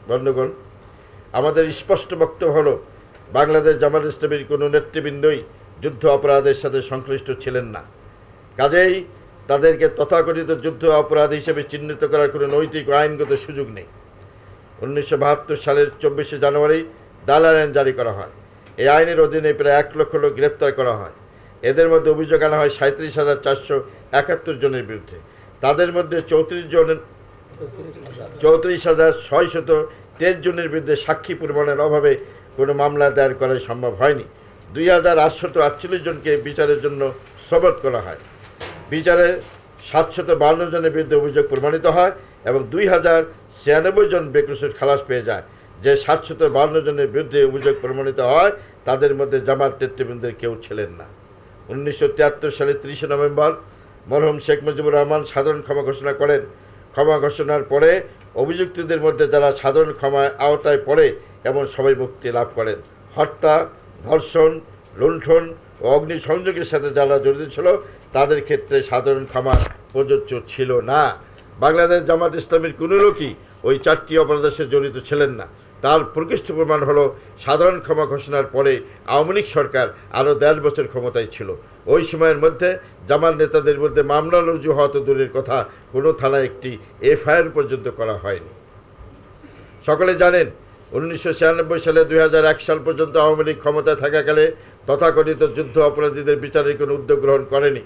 বন্ধুগণ, আমাদের স্পষ্ট বক্তব্য হলো বাংলাদেশ জামাত ইসলামীর কোনো নেতৃবৃন্দই যুদ্ধ অপরাধের সাথে সংশ্লিষ্ট ছিলেন না। কাজেই তাদেরকে তথাকথিত যুদ্ধ অপরাধ হিসেবে চিহ্নিত করার কোনো নৈতিক ও আইনগত সুযোগ নেই। 1972 সালের 24শে জানুয়ারি দালাল আইন জারি করা হয়। এই আইনের অধীনে প্রায় 1 লক্ষ লোক গ্রেপ্তার করা হয়। এদের মধ্যে অভিযোগ আনা হয় 37,471 জনের বিরুদ্ধে। তাদের মধ্যে 34,623 জনের বিরুদ্ধে সাক্ষী প্রমাণের অভাবে কোনো মামলা দায়ের করা সম্ভব হয়নি। 2,848 জনকে বিচারের জন্য সোপর্দ করা হয়। বিচারে 752 জনের বিরুদ্ধে অভিযোগ প্রমাণিত হয় এবং 2,096 জন বেকসুর খালাস পেয়ে যায়। যে 752 জনের বিরুদ্ধে অভিযোগ প্রমাণিত হয় তাদের মধ্যে জামাত নেতৃবৃন্দের কেউ ছিলেন না। 1973 সালের 30শে নভেম্বর মরহুম শেখ মুজিবুর রহমান সাধারণ ক্ষমা ঘোষণা করেন। ক্ষমা ঘোষণার পরে অভিযুক্তদের মধ্যে যারা সাধারণ ক্ষমায় আওতায় পড়ে এমন সবাই মুক্তি লাভ করেন। হত্যা, ধর্ষণ, লুণ্ঠন ও অগ্নিসংযোগের সাথে যারা জড়িত ছিল তাদের ক্ষেত্রে সাধারণ ক্ষমা প্রযোজ্য ছিল না। বাংলাদেশ জামাত ইসলামীর কোনো লোকই ওই 4টি অপরাধের সাথে জড়িত ছিলেন না। তার প্রকৃষ্ট প্রমাণ হলো সাধারণ ক্ষমা ঘোষণার পরে আওয়ামী লীগ সরকার আরও 1.5 বছর ক্ষমতায় ছিল। ওই সময়ের মধ্যে জামাত নেতাদের মধ্যে মামলা রুজু হওয়া তো দূরের কথা, কোনো থানায় একটি এফআইআর পর্যন্ত করা হয়নি। সকলে জানেন 1996 সালে 2001 সাল পর্যন্ত আওয়ামী লীগ ক্ষমতায় থাকাকালে তথাকথিত যুদ্ধ অপরাধীদের বিচারের কোনো উদ্যোগ গ্রহণ করেনি।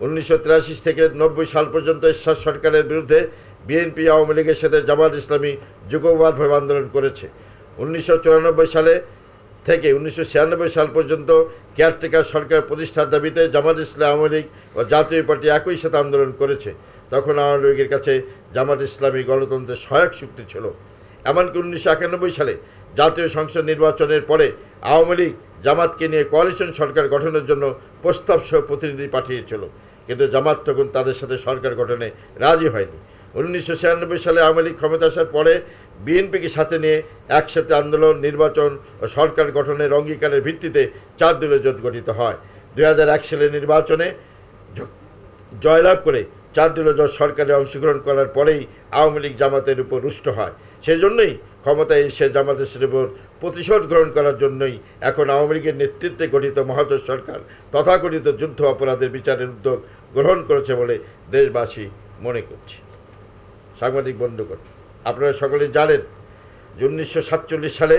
1983 থেকে 90 সাল পর্যন্ত এরশাদ সরকারের বিরুদ্ধে বিএনপি আওয়ামী লীগের সাথে জামাত ইসলামী যুগপৎভাবে আন্দোলন করেছে। 1994 সালে থেকে 1996 সাল পর্যন্ত কেয়ারটেকার সরকার প্রতিষ্ঠার দাবিতে জামাত ইসলামী, আওয়ামী লীগ ও জাতীয় পার্টি একই সাথে আন্দোলন করেছে। তখন আওয়ামী লীগের কাছে জামাত ইসলামী গণতন্ত্রের সহায়ক শক্তি ছিল। এমনকি 1991 সালে জাতীয় সংসদ নির্বাচনের পরে আওয়ামী লীগ জামাতকে নিয়ে কোয়ালিশন সরকার গঠনের জন্য প্রস্তাবসহ প্রতিনিধি পাঠিয়েছিল, কিন্তু জামাত তখন তাদের সাথে সরকার গঠনে রাজি হয়নি। 1996 সালে আওয়ামী লীগ ক্ষমতা আসার পরে বিএনপিকে সাথে নিয়ে একসাথে আন্দোলন, নির্বাচন ও সরকার গঠনের অঙ্গীকারের ভিত্তিতে 4 দলীয় জোট গঠিত হয়। 2001 সালের নির্বাচনে জয়লাভ করে 4 দলীয় জোট সরকারে অংশগ্রহণ করার পরেই আওয়ামী লীগ জামাতের উপর রুষ্ট হয়। সেজন্যই ক্ষমতায় এসে জামাতের উপর প্রতিশোধ গ্রহণ করার জন্যই এখন আওয়ামী লীগের নেতৃত্বে গঠিত মহাজোট সরকার তথাকথিত যুদ্ধ অপরাধের বিচারের উদ্যোগ গ্রহণ করেছে বলে দেশবাসী মনে করছে। সাংবাদিক বন্ধুগণ, আপনারা সকলে জানেন যে 1947 সালে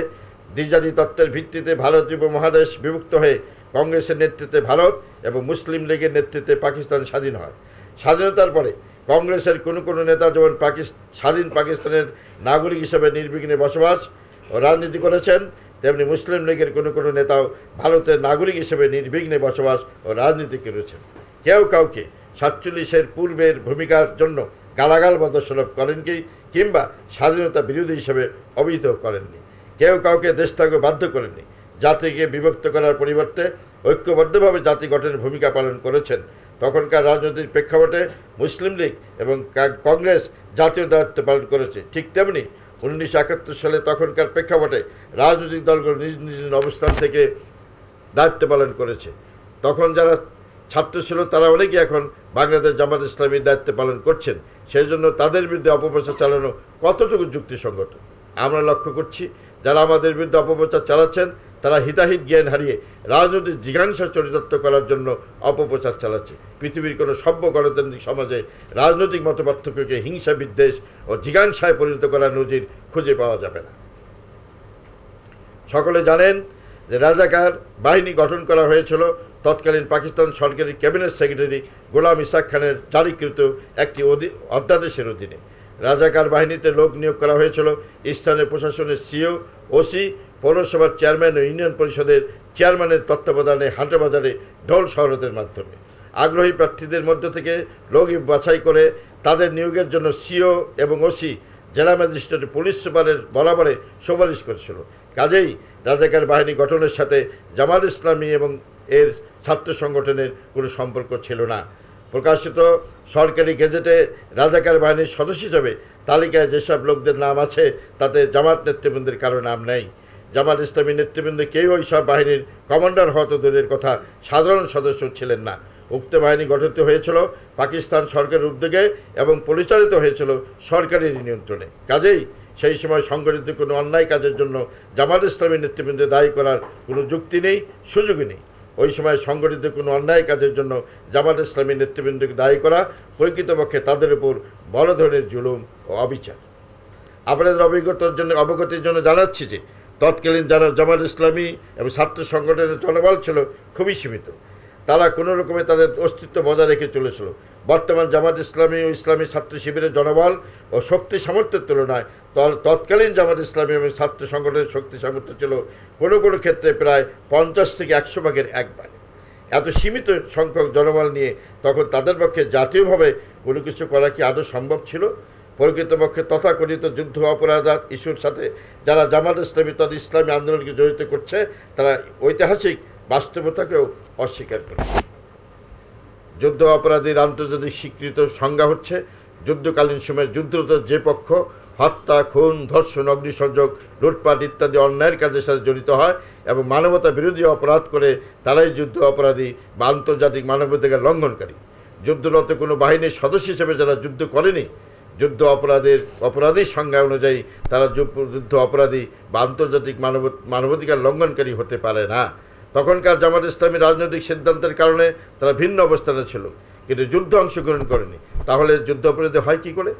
দ্বিজাতি তত্ত্বের ভিত্তিতে ভারতীয় উপমহাদেশ বিভক্ত হয়ে কংগ্রেসের নেতৃত্বে ভারত এবং মুসলিম লীগের নেতৃত্বে পাকিস্তান স্বাধীন হয়। স্বাধীনতার পরে কংগ্রেসের কোনো নেতা যেমন স্বাধীন পাকিস্তানের নাগরিক হিসেবে নির্বিঘ্নে বসবাস ও রাজনীতি করেছেন, তেমনি মুসলিম লীগের কোনো নেতাও ভারতের নাগরিক হিসেবে নির্বিঘ্নে বসবাস ও রাজনীতি করেছেন। কেউ কাউকে 47-এর পূর্বের ভূমিকার জন্য গালাগাল বদসলভ করেননি কিংবা স্বাধীনতা বিরোধী হিসেবে অভিহিত করেননি। কেউ কাউকে দেশ থেকে বাধ্য করেননি। জাতিকে বিভক্ত করার পরিবর্তে ঐক্যবদ্ধভাবে জাতি গঠনের ভূমিকা পালন করেছেন। তখনকার রাজনৈতিক প্রেক্ষাপটে মুসলিম লীগ এবং কংগ্রেস জাতীয় দায়িত্ব পালন করেছে। ঠিক তেমনি 1971 সালে তখনকার প্রেক্ষাপটে রাজনৈতিক দলগুলো নিজ নিজ অবস্থান থেকে দায়িত্ব পালন করেছে। তখন যারা ছাত্র ছিল তারা অনেকেই এখন বাংলাদেশ জামাত ইসলামীর দায়িত্ব পালন করছেন। সেই জন্য তাদের বিরুদ্ধে অপপ্রচার চালানো কতটুকু যুক্তিসঙ্গত আমরা লক্ষ্য করছি। যারা আমাদের বিরুদ্ধে অপপ্রচার চালাচ্ছেন তারা হিতাহিত জ্ঞান হারিয়ে রাজনৈতিক জিজ্ঞাসা চরিতার্থ করার জন্য অপপ্রচার চালাচ্ছে। পৃথিবীর কোনো সভ্য গণতান্ত্রিক সমাজে রাজনৈতিক মতপার্থক্যকে হিংসা, বিদ্বেষ ও জিজ্ঞাসায় পরিণত করার নজির খুঁজে পাওয়া যাবে না। সকলে জানেন যে রাজাকার বাহিনী গঠন করা হয়েছিল তৎকালীন পাকিস্তান সরকারের ক্যাবিনেট সেক্রেটারি গোলাম ইসাক খানের জারিকৃত একটি অধ্যাদেশের অধীনে। রাজাকার বাহিনীতে লোক নিয়োগ করা হয়েছিল স্থানীয় প্রশাসনের সিও, ওসি, পৌরসভার চেয়ারম্যান ও ইউনিয়ন পরিষদের চেয়ারম্যানের তত্ত্বাবধানে হাটবাজারে ঢোল শহরতের মাধ্যমে আগ্রহী প্রার্থীদের মধ্য থেকে লোক বাছাই করে তাদের নিয়োগের জন্য সিও এবং ওসি জেলা ম্যাজিস্ট্রেট, পুলিশ সুপারের বরাবরে সুপারিশ করেছিল। কাজেই রাজাকার বাহিনী গঠনের সাথে জামাত ইসলামী এবং এর ছাত্র সংগঠনের কোনো সম্পর্ক ছিল না। প্রকাশিত সরকারি গেজেটে রাজাকার বাহিনীর সদস্য হিসেবে তালিকায় যেসব লোকদের নাম আছে তাতে জামাত নেতৃবৃন্দের কারো নাম নেই। জামাত ইসলামী নেতৃবৃন্দ কেউ ওই সব বাহিনীর কমান্ডার হওয়া তো দূরের কথা, সাধারণ সদস্য ছিলেন না। উক্ত বাহিনী গঠিত হয়েছিল পাকিস্তান সরকারের উদ্যোগে এবং পরিচালিত হয়েছিল সরকারের নিয়ন্ত্রণে। কাজেই সেই সময় সংগঠিত কোনো অন্যায় কাজের জন্য জামাত ইসলামী নেতৃবৃন্দ দায়ী করার কোনো যুক্তি নেই, সুযোগই নেই। ওই সময় সংগঠিত কোনো অন্যায় কাজের জন্য জামাত ইসলামী নেতৃবৃন্দকে দায়ী করা প্রকৃতপক্ষে তাদের উপর বড় ধরনের জুলুম ও অবিচার। আপনাদের অবগতির জন্য জানাচ্ছি যে তৎকালীন যারা জামাত ইসলামী এবং ছাত্র সংগঠনের জনবল ছিল খুবই সীমিত। তারা কোনো রকমে তাদের অস্তিত্ব বজায় রেখে চলেছিল। বর্তমান জামাত ইসলামী ও ইসলামী ছাত্র শিবিরের জনবল ও শক্তি সামর্থ্যের তুলনায় তৎকালীন জামাত ইসলামী এবং ছাত্র সংগঠনের শক্তি সামর্থ্য ছিল কোনো কোনো ক্ষেত্রে প্রায় 50 থেকে 100 ভাগের 1 ভাগ। এত সীমিত সংখ্যক জনবল নিয়ে তখন তাদের পক্ষে জাতীয়ভাবে কোনো কিছু করা কি আদৌ সম্ভব ছিল? প্রকৃতপক্ষে তথাকথিত যুদ্ধ অপরাধ ইস্যুর সাথে যারা জামাত ইসলামী তথা ইসলামী আন্দোলনকে জড়িত করছে তারা ঐতিহাসিক বাস্তবতাকেও অস্বীকার করে। যুদ্ধ অপরাধীর আন্তর্জাতিক স্বীকৃত সংজ্ঞা হচ্ছে যুদ্ধকালীন সময়ে যুদ্ধরত যে পক্ষ হত্যা, খুন, ধর্ষণ, অগ্নিসংযোগ, লুটপাট ইত্যাদি অন্যায়ের কাজের সাথে জড়িত হয় এবং মানবতা বিরোধী অপরাধ করে তারাই যুদ্ধ অপরাধী বা আন্তর্জাতিক মানবাধিকার লঙ্ঘনকারী। যুদ্ধরত কোনো বাহিনীর সদস্য হিসেবে যারা যুদ্ধ করেনি, যুদ্ধ অপরাধীর সংজ্ঞা অনুযায়ী তারা যুদ্ধ অপরাধী বা আন্তর্জাতিক মানবাধিকার লঙ্ঘনকারী হতে পারে না। তখনকার জামাত ইসলামী রাজনৈতিক সিদ্ধান্তের কারণে তারা ভিন্ন অবস্থানে ছিল, কিন্তু যুদ্ধে অংশগ্রহণ করেনি। তাহলে যুদ্ধ অপরাধী হয় কী করে?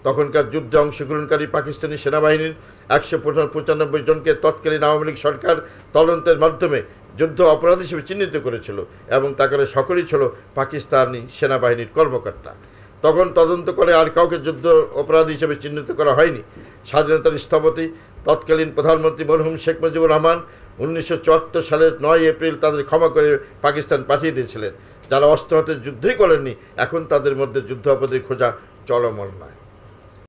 তখনকার যুদ্ধে অংশগ্রহণকারী পাকিস্তানি সেনাবাহিনীর 195 জনকে তৎকালীন আওয়ামী লীগ সরকার তদন্তের মাধ্যমে যুদ্ধ অপরাধী হিসেবে চিহ্নিত করেছিল এবং তাদের সকলেই ছিল পাকিস্তানি সেনাবাহিনীর কর্মকর্তা। তখন তদন্ত করে আর কাউকে যুদ্ধ অপরাধী হিসেবে চিহ্নিত করা হয়নি। স্বাধীনতার স্থপতি তৎকালীন প্রধানমন্ত্রী মরহুম শেখ মুজিবুর রহমান 1974 সালের 9 এপ্রিল তাদের ক্ষমা করে পাকিস্তান পাঠিয়ে দিয়েছিলেন। যারা অস্ত্র হাতে যুদ্ধই করেননি এখন তাদের মধ্যে যুদ্ধ অপরাধী খোঁজা চলমান নয়।